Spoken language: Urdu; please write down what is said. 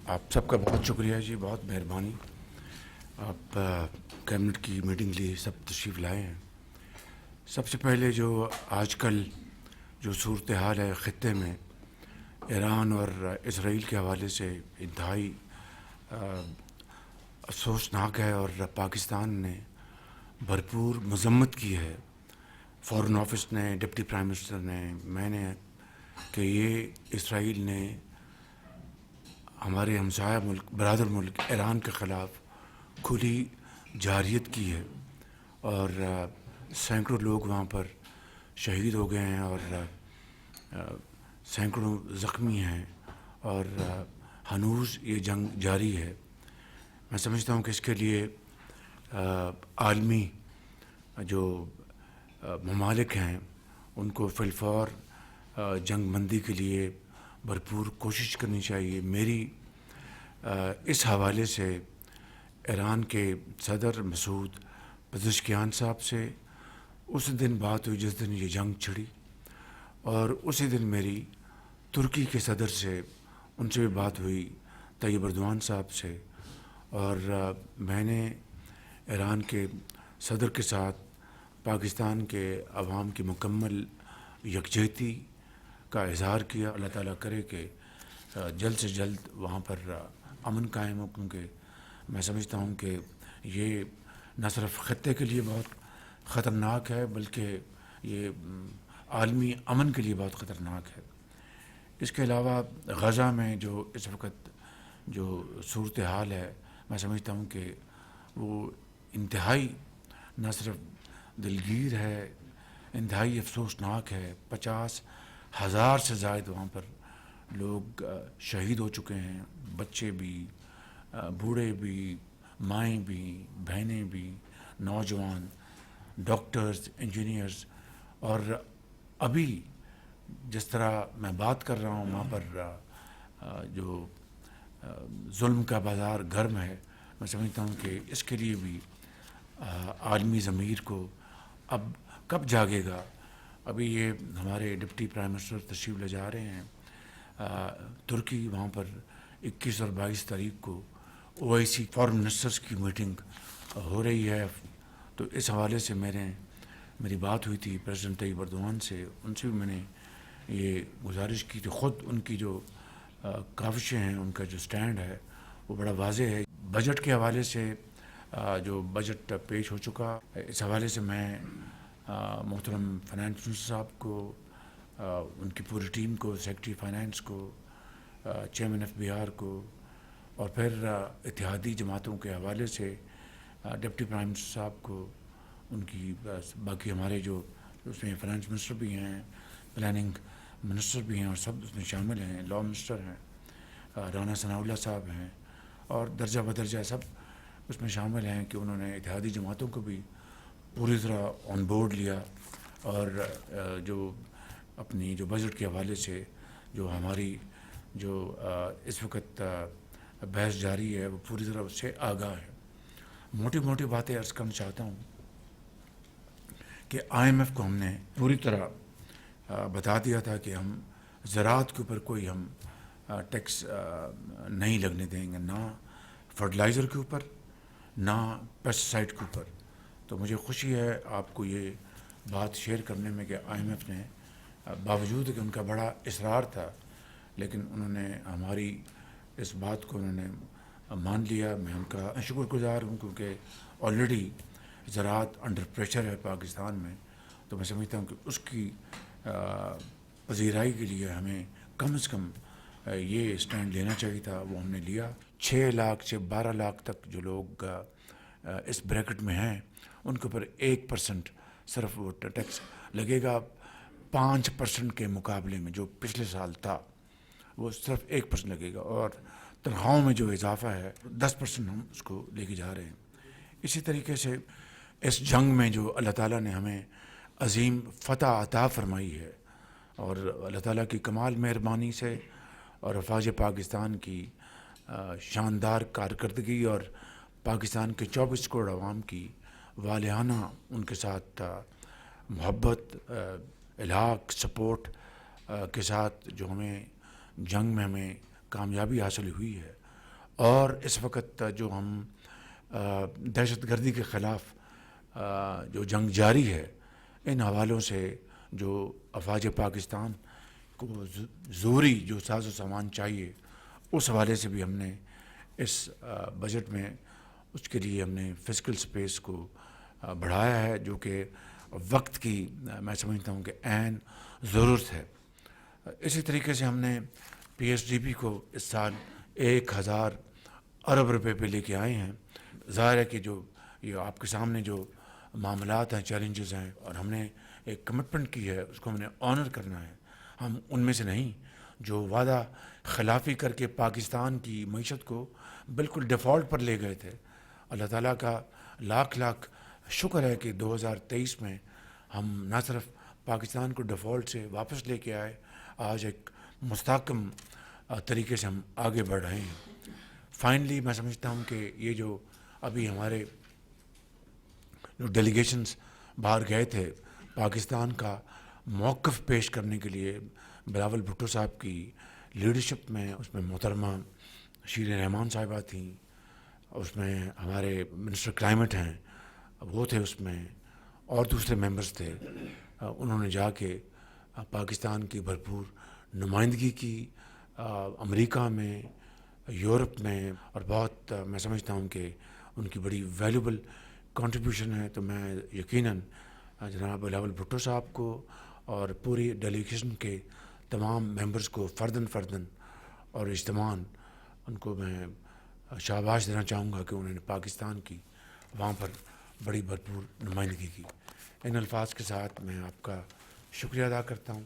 آپ سب کا بہت شکریہ جی، بہت مہربانی. آپ کیبنٹ کی میٹنگ لیے سب تشریف لائے ہیں. سب سے پہلے جو آج کل جو صورتحال ہے خطے میں ایران اور اسرائیل کے حوالے سے انتہائی افسوسناک ہے، اور پاکستان نے بھرپور مذمت کی ہے. فارن آفس نے، ڈپٹی پرائم منسٹر نے، میں نے، کہ یہ اسرائیل نے ہمارے ہمسایہ ملک، برادر ملک ایران کے خلاف کھلی جارحیت کی ہے، اور سینکڑوں لوگ وہاں پر شہید ہو گئے ہیں اور سینکڑوں زخمی ہیں، اور ہنوز یہ جنگ جاری ہے. میں سمجھتا ہوں کہ اس کے لیے عالمی جو ممالک ہیں ان کو فی الفور جنگ بندی کے لیے بھرپور کوشش کرنی چاہیے. میری اس حوالے سے ایران کے صدر مسعود پزشکیان صاحب سے اس دن بات ہوئی جس دن یہ جنگ چھڑی، اور اسی دن میری ترکی کے صدر سے، ان سے بھی بات ہوئی، طیب اردوان صاحب سے. اور میں نے ایران کے صدر کے ساتھ پاکستان کے عوام کی مکمل یکجہتی کا اظہار کیا. اللہ تعالیٰ کرے کہ جلد سے جلد وہاں پر امن قائم ہو، کیونکہ میں سمجھتا ہوں کہ یہ نہ صرف خطے کے لیے بہت خطرناک ہے بلکہ یہ عالمی امن کے لیے بہت خطرناک ہے. اس کے علاوہ غزہ میں جو اس وقت جو صورتحال ہے، میں سمجھتا ہوں کہ وہ انتہائی نہ صرف دلگیر ہے، انتہائی افسوسناک ہے. 50,000 سے زائد وہاں پر لوگ شہید ہو چکے ہیں، بچے بھی، بوڑھے بھی، مائیں بھی، بہنیں بھی، نوجوان، ڈاکٹرز، انجینئرز. اور ابھی جس طرح میں بات کر رہا ہوں وہاں پر جو ظلم کا بازار گرم ہے. میں سمجھتا ہوں کہ اس کے لیے بھی عالمی ضمیر کو اب کب جاگے گا. ابھی یہ ہمارے ڈپٹی پرائم منسٹر تشریف لے جا رہے ہیں ترکی، وہاں پر 21 اور 22 تاریخ کو OIC فارن منسٹرز کی میٹنگ ہو رہی ہے. تو اس حوالے سے میری بات ہوئی تھی پریزیڈنٹ طیب اردوان سے، ان سے بھی میں نے یہ گزارش کی تھی. خود ان کی جو کاوشیں ہیں، ان کا جو سٹینڈ ہے وہ بڑا واضح ہے. بجٹ کے حوالے سے جو بجٹ پیش ہو چکا، اس حوالے سے میں محترم فائنانس منسٹر صاحب کو، ان کی پوری ٹیم کو، سیکرٹری فائنانس کو، چیئرمین FBR کو، اور پھر اتحادی جماعتوں کے حوالے سے ڈپٹی پرائم منسٹر صاحب کو، ان کی باقی ہمارے جو اس میں فائنانس منسٹر بھی ہیں، پلاننگ منسٹر بھی ہیں، اور سب اس میں شامل ہیں، لاء منسٹر ہیں، رانا ثناء اللہ صاحب ہیں، اور درجہ بدرجہ سب اس میں شامل ہیں کہ انہوں نے اتحادی جماعتوں کو بھی پوری طرح آن بورڈ لیا. اور جو اپنی جو بجٹ کے حوالے سے جو ہماری جو اس وقت بحث جاری ہے وہ پوری طرح اس سے آگاہ ہے. موٹی موٹی باتیں عرض کرنا چاہتا ہوں کہ IMF کو ہم نے پوری طرح بتا دیا تھا کہ ہم زراعت کے اوپر کوئی ہم ٹیکس نہیں لگنے دیں گے، نہ فرٹیلائزر کے اوپر، نہ پیسٹیسائڈ کے اوپر. تو مجھے خوشی ہے آپ کو یہ بات شیئر کرنے میں کہ IMF نے باوجود کہ ان کا بڑا اصرار تھا، لیکن انہوں نے ہماری اس بات کو انہوں نے مان لیا. میں ان کا شکر گزار ہوں، کیونکہ آلریڈی زراعت انڈر پریشر ہے پاکستان میں. تو میں سمجھتا ہوں کہ اس کی پذیرائی کے لیے ہمیں کم از کم یہ اسٹینڈ لینا چاہیے تھا، وہ ہم نے لیا. 6 لاکھ سے 12 لاکھ تک جو لوگ اس بریکٹ میں ہیں ان کے اوپر 1% صرف وہ ٹیکس لگے گا. 5% کے مقابلے میں جو پچھلے سال تھا وہ صرف 1% لگے گا، اور تنخواہوں میں جو اضافہ ہے 10% ہم اس کو لے کے جا رہے ہیں. اسی طریقے سے اس جنگ میں جو اللہ تعالیٰ نے ہمیں عظیم فتح عطا فرمائی ہے، اور اللہ تعالیٰ کی کمال مہربانی سے اور افواج پاکستان کی شاندار کارکردگی اور پاکستان کے 24 کروڑ عوام کی والہانہ ان کے ساتھ محبت، الحاق، سپورٹ کے ساتھ جو ہمیں جنگ میں ہمیں کامیابی حاصل ہوئی ہے، اور اس وقت جو ہم دہشت گردی کے خلاف جو جنگ جاری ہے، ان حوالوں سے جو افواج پاکستان کو زوری جو ساز و سامان چاہیے، اس حوالے سے بھی ہم نے اس بجٹ میں اس کے لیے ہم نے فزیکل سپیس کو بڑھایا ہے، جو کہ وقت کی میں سمجھتا ہوں کہ عین ضرورت ہے۔ اسی طریقے سے ہم نے پی ایس ڈی پی کو اس سال 1000 ارب روپے پہ لے کے آئے ہیں۔ ظاہر ہے کہ جو یہ آپ کے سامنے جو معاملات ہیں، چیلنجز ہیں، اور ہم نے ایک کمٹمنٹ کی ہے، اس کو ہم نے آنر کرنا ہے۔ ہم ان میں سے نہیں جو وعدہ خلافی کر کے پاکستان کی معیشت کو بالکل ڈیفالٹ پر لے گئے تھے۔ اللہ تعالیٰ کا لاکھ لاکھ شکر ہے کہ 2023 میں ہم نہ صرف پاکستان کو ڈیفالٹ سے واپس لے کے آئے، آج ایک مستحکم طریقے سے ہم آگے بڑھ رہے ہیں۔ فائنلی میں سمجھتا ہوں کہ یہ جو ابھی ہمارے جو ڈیلیگیشنز باہر گئے تھے پاکستان کا موقف پیش کرنے کے لیے، بلاول بھٹو صاحب کی لیڈرشپ میں، اس میں محترمہ شیریں رحمان صاحبہ تھیں، اس میں ہمارے منسٹر کلائمیٹ ہیں وہ تھے، اس میں اور دوسرے ممبرز تھے۔ انہوں نے جا کے پاکستان کی بھرپور نمائندگی کی، امریکہ میں، یورپ میں، اور بہت میں سمجھتا ہوں کہ ان کی بڑی ویلیوبل کنٹریبیوشن ہے۔ تو میں یقیناً جناب بلاول بھٹو صاحب کو اور پوری ڈیلیگیشن کے تمام ممبرز کو فرداً اور اجتماعاً ان کو میں شاباش دینا چاہوں گا کہ انہوں نے پاکستان کی وہاں پر بڑی بھرپور نمائندگی کی۔ ان الفاظ کے ساتھ میں آپ کا شکریہ ادا کرتا ہوں۔